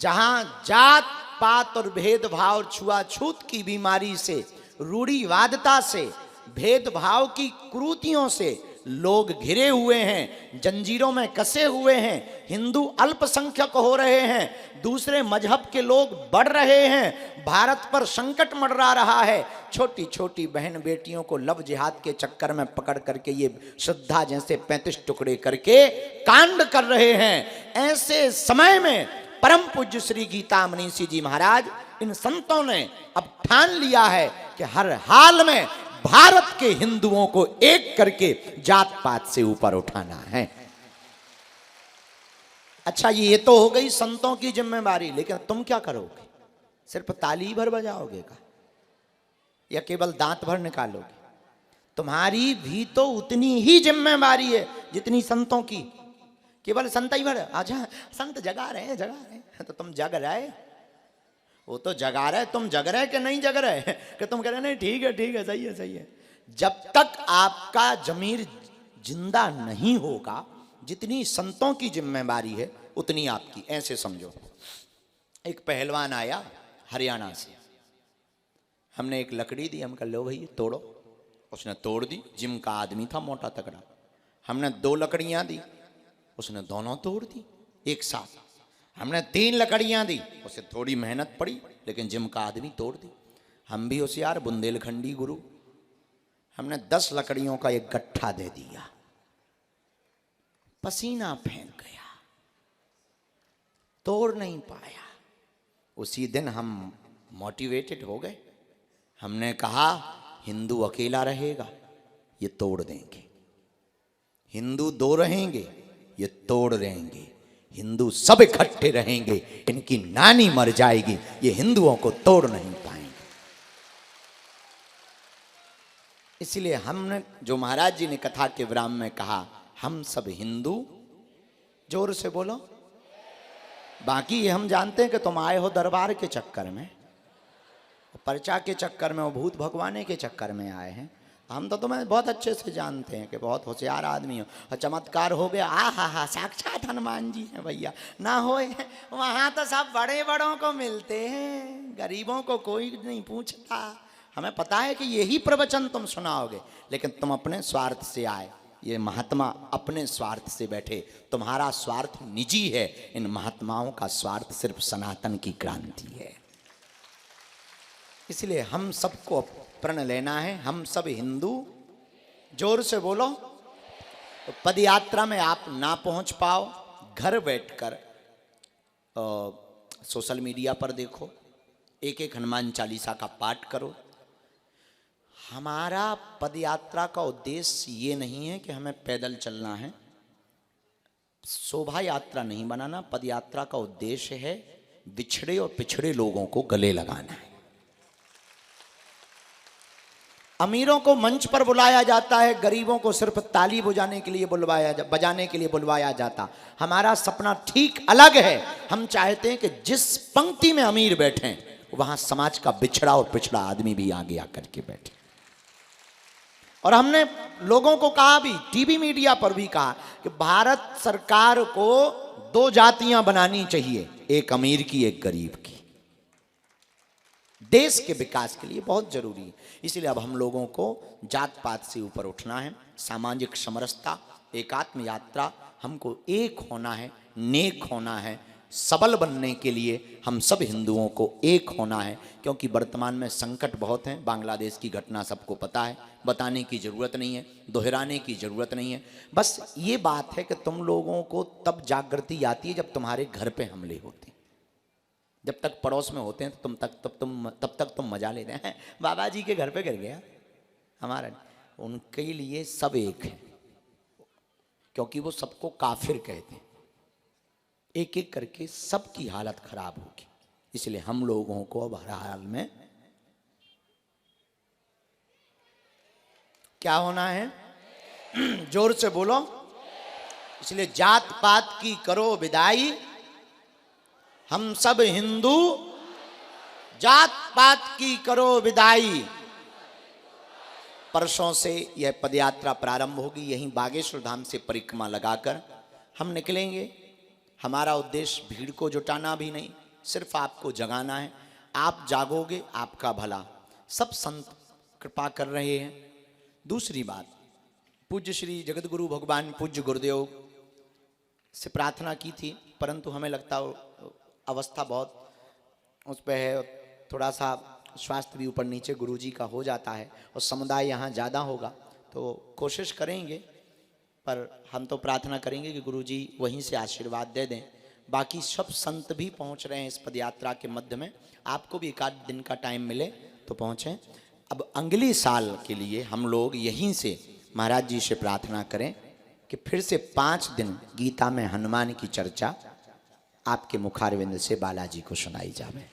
जहां जात पात और भेदभाव और छुआछूत की बीमारी से, रूढ़िवादिता से, भेदभाव की कुरीतियों से लोग घिरे हुए हैं, जंजीरों में कसे हुए हैं, हिंदू अल्पसंख्यक हो रहे हैं, दूसरे मजहब के लोग बढ़ रहे हैं, भारत पर संकट मंडरा रहा है, छोटी छोटी बहन बेटियों को लव जिहाद के चक्कर में पकड़ करके ये श्रद्धा जैसे 35 टुकड़े करके कांड कर रहे हैं। ऐसे समय में परम पूज्य श्री गीता मनीषी जी महाराज, इन संतों ने अब ठान लिया है कि हर हाल में भारत के हिंदुओं को एक करके जात पात से ऊपर उठाना है। अच्छा, ये तो हो गई संतों की जिम्मेदारी, लेकिन तुम क्या करोगे? सिर्फ ताली भर बजाओगे का, या केवल दांत भर निकालोगे? तुम्हारी भी तो उतनी ही जिम्मेदारी है जितनी संतों की। केवल संत ही भर, अच्छा संत जगा रहे हैं तो तुम जग रहे, वो तो जगा रहे, तुम जग रहे कि नहीं जग रहे कि तुम कह रहे नहीं ठीक है सही है। जब तक आपका जमीर जिंदा नहीं होगा, जितनी संतों की जिम्मेदारी है उतनी आपकी। ऐसे समझो, एक पहलवान आया हरियाणा से, हमने एक लकड़ी दी, हम कह लो भाई तोड़ो, उसने तोड़ दी। जिम का आदमी था, मोटा तगड़ा। हमने 2 लकड़ियां दी, उसने दोनों तोड़ दी एक साथ। हमने 3 लकड़ियां दी, उसे थोड़ी मेहनत पड़ी, लेकिन जिम का आदमी तोड़ दी। हम भी होशियार बुंदेलखंडी गुरु, हमने 10 लकड़ियों का एक गट्ठा दे दिया, पसीना फेंक गया, तोड़ नहीं पाया। उसी दिन हम मोटिवेटेड हो गए, हमने कहा हिंदू अकेला रहेगा, ये तोड़ देंगे। हिंदू 2 रहेंगे, ये तोड़ देंगे। हिंदू सब इकट्ठे रहेंगे, इनकी नानी मर जाएगी, ये हिंदुओं को तोड़ नहीं पाएंगे। इसलिए हमने, जो महाराज जी ने कथा के विराम में कहा, हम सब हिंदू, जोर से बोलो। बाकी ये हम जानते हैं कि तुम आए हो दरबार के चक्कर में, पर्चा के चक्कर में, भूत भगवाने के चक्कर में आए हैं। हम तो तुम्हें बहुत अच्छे से जानते हैं कि बहुत होशियार आदमी हो, और चमत्कार हो गया, हा साक्षात हनुमान जी हैं भैया। ना होए वहाँ तो सब बड़े बड़ों को मिलते हैं, गरीबों को कोई नहीं पूछता। हमें पता है कि यही प्रवचन तुम सुनाओगे, लेकिन तुम अपने स्वार्थ से आए। ये महात्मा अपने स्वार्थ से बैठे, तुम्हारा स्वार्थ निजी है, इन महात्माओं का स्वार्थ सिर्फ सनातन की क्रांति है। इसलिए हम सबको प्रण लेना है, हम सब हिंदू। जोर से बोलो। तो पद यात्रा में आप ना पहुंच पाओ, घर बैठकर सोशल मीडिया पर देखो, एक हनुमान चालीसा का पाठ करो। हमारा पद यात्रा का उद्देश्य ये नहीं है कि हमें पैदल चलना है, शोभा यात्रा नहीं बनाना। पद यात्रा का उद्देश्य है बिछड़े और पिछड़े लोगों को गले लगाना है। अमीरों को मंच पर बुलाया जाता है, गरीबों को सिर्फ ताली बजाने के लिए बुलवाया जाता। हमारा सपना ठीक अलग है। हम चाहते हैं कि जिस पंक्ति में अमीर बैठे वहां समाज का बिछड़ा और पिछड़ा आदमी भी आगे आकर के बैठे। और हमने लोगों को कहा भी, टीवी मीडिया पर भी कहा कि भारत सरकार को 2 जातियां बनानी चाहिए, एक अमीर की, एक गरीब की। देश के विकास के लिए बहुत जरूरी है। इसलिए अब हम लोगों को जात पात से ऊपर उठना है, सामाजिक समरसता, एकात्म यात्रा, हमको एक होना है, नेक होना है। सबल बनने के लिए हम सब हिंदुओं को एक होना है, क्योंकि वर्तमान में संकट बहुत हैं। बांग्लादेश की घटना सबको पता है, बताने की ज़रूरत नहीं है, दोहराने की ज़रूरत नहीं है। बस ये बात है कि तुम लोगों को तब जागृति आती है जब तुम्हारे घर पे हमले होते हैं। जब तक पड़ोस में होते हैं तो तब तक तुम मजा लेते हैं, बाबा जी के घर पे गिर गया हमारा। उनके लिए सब एक है, क्योंकि वो सबको काफिर कहते हैं। एक एक करके सबकी हालत खराब होगी। इसलिए हम लोगों को अब हर हाल में क्या होना है? जोर से बोलो। इसलिए जात पात की करो विदाई, हम सब हिंदू जात पात की करो विदाई। परसों से यह पदयात्रा प्रारंभ होगी। यहीं बागेश्वर धाम से परिक्रमा लगाकर हम निकलेंगे। हमारा उद्देश्य भीड़ को जुटाना भी नहीं, सिर्फ आपको जगाना है। आप जागोगे आपका भला। सब संत कृपा कर रहे हैं। दूसरी बात, पूज्य श्री जगत गुरु भगवान पूज्य गुरुदेव से प्रार्थना की थी, परंतु हमें लगता अवस्था बहुत उस पर है, थोड़ा सा स्वास्थ्य भी ऊपर नीचे गुरुजी का हो जाता है और समुदाय यहाँ ज़्यादा होगा तो कोशिश करेंगे, पर हम तो प्रार्थना करेंगे कि गुरुजी वहीं से आशीर्वाद दे दें। बाकी सब संत भी पहुँच रहे हैं इस पदयात्रा के मध्य में। आपको भी एक आध दिन का टाइम मिले तो पहुँचें। अब अगले साल के लिए हम लोग यहीं से महाराज जी से प्रार्थना करें कि फिर से 5 दिन गीता में हनुमान की चर्चा आपके मुखारविंद से बालाजी को सुनाई जावे।